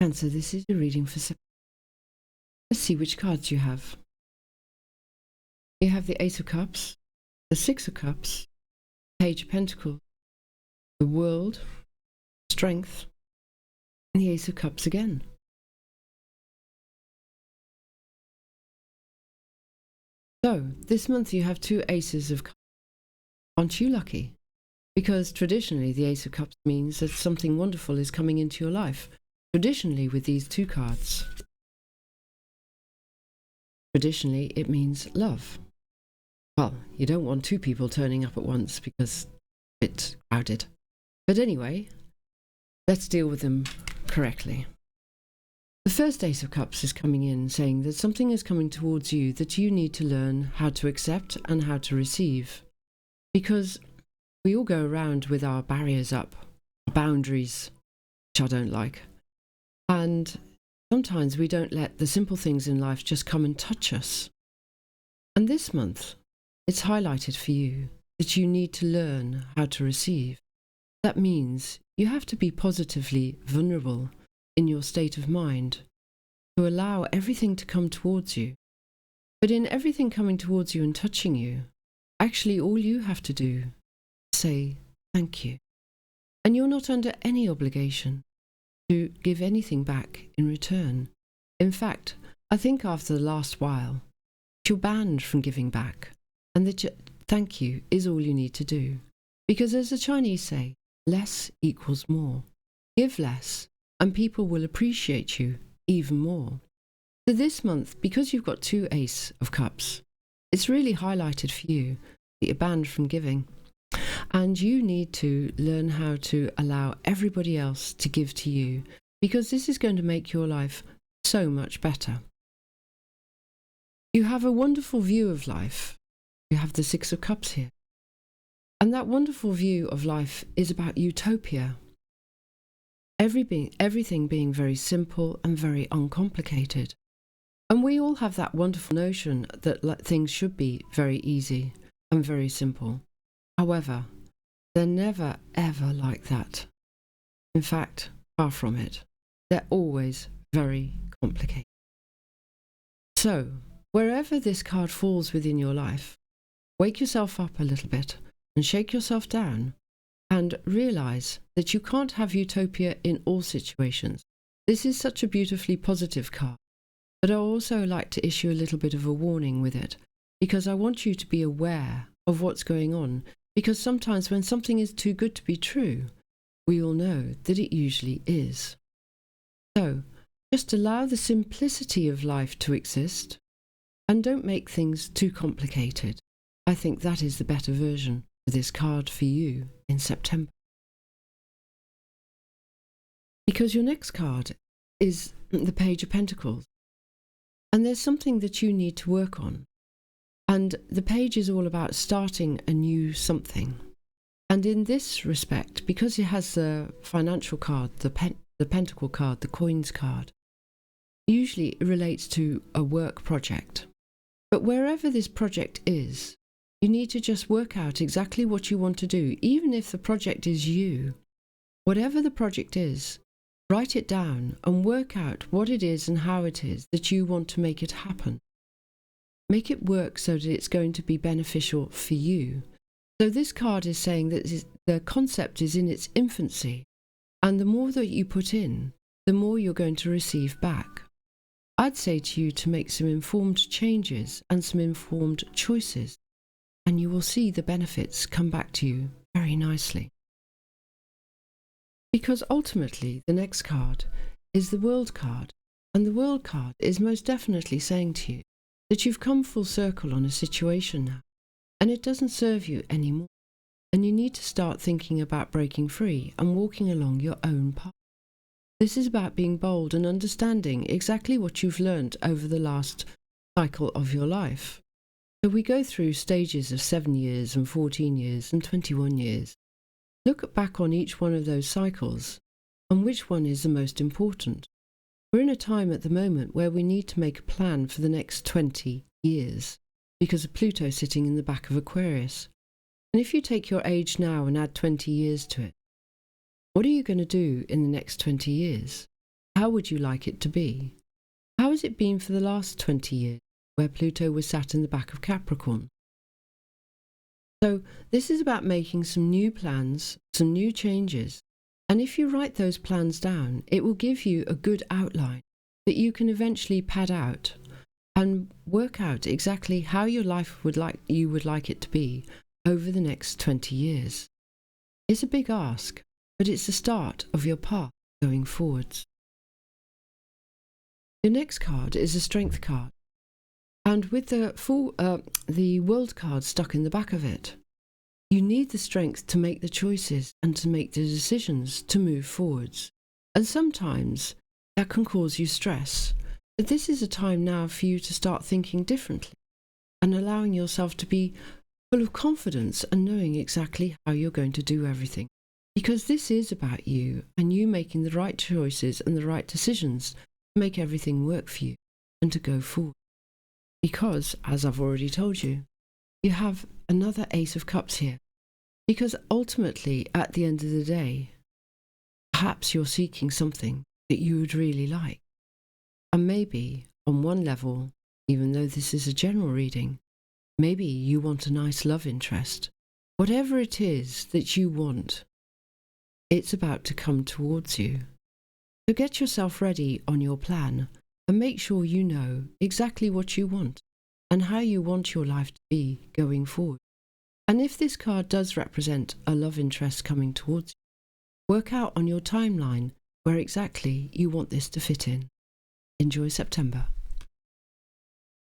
Cancer, this is your reading for September. Let's see which cards you have. You have the Ace of Cups, the Six of Cups, Page of Pentacles, the World, Strength, and the Ace of Cups again. So, this month you have two Aces of Cups. Aren't you lucky? Because traditionally the Ace of Cups means that something wonderful is coming into your life. Traditionally with these two cards. Traditionally it means love. Well, you don't want two people turning up at once because it's crowded. But anyway, let's deal with them correctly. The first Ace of Cups is coming in saying that something is coming towards you that you need to learn how to accept and how to receive. Because we all go around with our barriers up, our boundaries, which I don't like. And sometimes we don't let the simple things in life just come and touch us. And this month, it's highlighted for you that you need to learn how to receive. That means you have to be positively vulnerable in your state of mind to allow everything to come towards you. But in everything coming towards you and touching you, actually all you have to do is say thank you. And you're not under any obligation to give anything back in return. In fact, I think after the last while, you're banned from giving back, and that thank you is all you need to do. Because as the Chinese say, less equals more. Give less, and people will appreciate you even more. So this month, because you've got two Ace of Cups, it's really highlighted for you that you're banned from giving. And you need to learn how to allow everybody else to give to you, because this is going to make your life so much better. You have a wonderful view of life. You have the Six of Cups here. And that wonderful view of life is about utopia. Everything being very simple and very uncomplicated. And we all have that wonderful notion that things should be very easy and very simple. However, they're never ever like that. In fact, far from it. They're always very complicated. So, wherever this card falls within your life, wake yourself up a little bit and shake yourself down and realize that you can't have utopia in all situations. This is such a beautifully positive card, but I also like to issue a little bit of a warning with it, because I want you to be aware of what's going on, because sometimes when something is too good to be true, we all know that it usually is. So, just allow the simplicity of life to exist, and don't make things too complicated. I think that is the better version for this card for you in September. Because your next card is the Page of Pentacles, and there's something that you need to work on. And the page is all about starting a new something. And in this respect, because it has the financial card, the pentacle card, the coins card, usually it relates to a work project. But wherever this project is, you need to just work out exactly what you want to do, even if the project is you. Whatever the project is, write it down and work out what it is and how it is that you want to make it happen. Make it work so that it's going to be beneficial for you. So this card is saying that the concept is in its infancy, and the more that you put in, the more you're going to receive back. I'd say to you to make some informed changes and some informed choices, and you will see the benefits come back to you very nicely. Because ultimately, the next card is the World card, and the World card is most definitely saying to you that you've come full circle on a situation now, and it doesn't serve you anymore, and you need to start thinking about breaking free and walking along your own path. This is about being bold and understanding exactly what you've learned over the last cycle of your life. So we go through stages of 7 years and 14 years and 21 years. Look back on each one of those cycles and which one is the most important. We're in a time at the moment where we need to make a plan for the next 20 years because of Pluto sitting in the back of Aquarius. And if you take your age now and add 20 years to it, what are you going to do in the next 20 years? How would you like it to be? How has it been for the last 20 years, where Pluto was sat in the back of Capricorn? So this is about making some new plans, some new changes. And if you write those plans down, it will give you a good outline that you can eventually pad out and work out exactly how your life would like it to be over the next 20 years. It's a big ask, but it's the start of your path going forwards. Your next card is a Strength card, and with the World card stuck in the back of it, you need the strength to make the choices and to make the decisions to move forwards. And sometimes that can cause you stress, but this is a time now for you to start thinking differently and allowing yourself to be full of confidence and knowing exactly how you're going to do everything. Because this is about you and you making the right choices and the right decisions to make everything work for you and to go forward. Because, as I've already told you, you have another Ace of Cups here. Because ultimately, at the end of the day, perhaps you're seeking something that you would really like. And maybe, on one level, even though this is a general reading, maybe you want a nice love interest. Whatever it is that you want, it's about to come towards you. So get yourself ready on your plan and make sure you know exactly what you want and how you want your life to be going forward. And if this card does represent a love interest coming towards you, work out on your timeline where exactly you want this to fit in. Enjoy September.